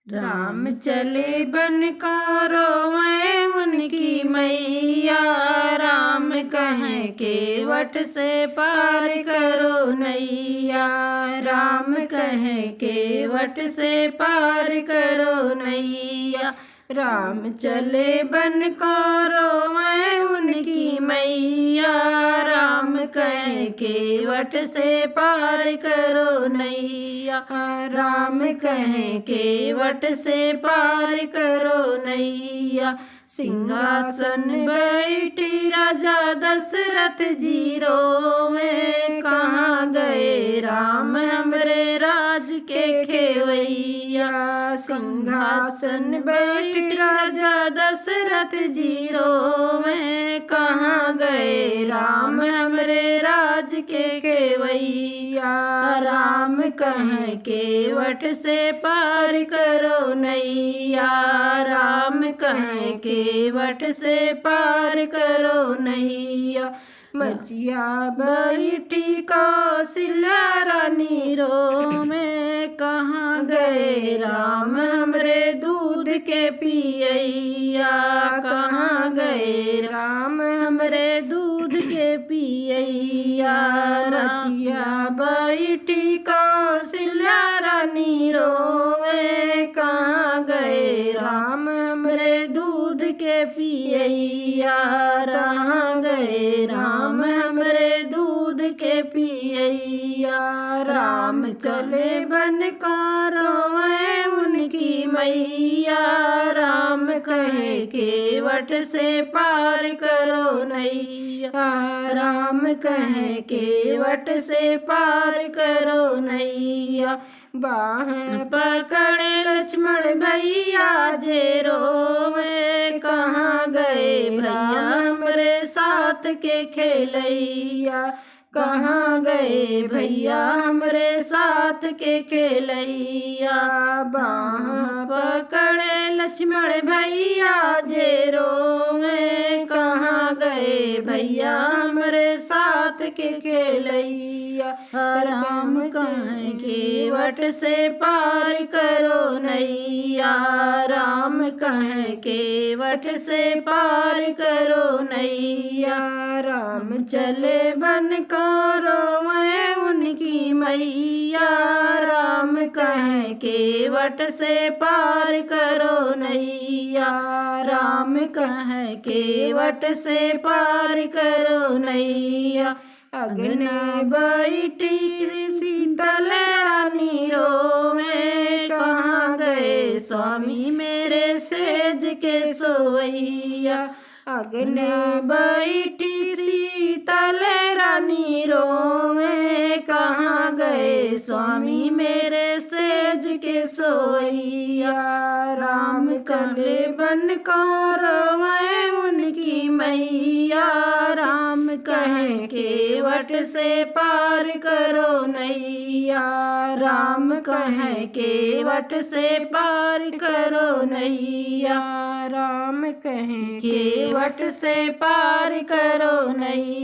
राम चले बन का रोवे उनकी मैया। राम कहें केवट से पार करो नैया। राम कहें केवट से पार करो नैया। राम चले बन को रोवे उनकी मैया। राम कहें केवट से पार करो नैया। राम कहें केवट से पार करो नैया। सिंहासन बैठी राजा दशरथ जी रोवे, कहाँ गए राम हमरे राज के खेवैया। सिंहासन बैठी राजा दशरथ जी रोवे, कहाँ गए राम हमरे राज के खेवैया। राम कहें केवट से पार करो नैया। राम कहें केवट से पार करो नैया। मचिया बैठी कौशल्या रानी रोवे, कहाँ गए राम हमरे दूध के पियैया। कहाँ गए राम हमरे दूध के पियैया। रचिया बैठी कौशल्या रानी रोवे, कहाँ गए राम हमरे दूध के पियैया। कहाँ गए राम हमरे दूध के पियैया। राम चले बन को रोवे उनकी मैया। राम कहे केवट से पार करो नैया। राम कहे केवट से पार करो नैया। बाह पकड़े लक्ष्मण भैया जे रोवे, कहाँ गए भैया हमरे साथ के खेलैया। कहाँ गए भैया हमरे साथ के खेलैया। बाह पकड़े लक्ष्मण भैया जे रोवे, कहाँ गए भैया हमरे साथ के खेलैया। राम कहें केवट से पार करो नैया। राम कहें केवट से पार करो नैया। राम चले बन को रोवे उनकी मैया। राम कहें केवट से पार करो नैया। राम कहें केवट से पार करो नैया। अग्नि बैठी शीतल रानी रोवे, कहाँ गए स्वामी मेरे सेज के सोवैया। अग्नि बैठी शीतल रानी रोवे, कहाँ गए स्वामी मेरे सेज के सोवैया। राम चले बन को रोवे उनकी मैया। राम कहें केवट से पार करो नैया। राम कहें केवट से पार करो नैया। राम कहें केवट से पार करो नैया।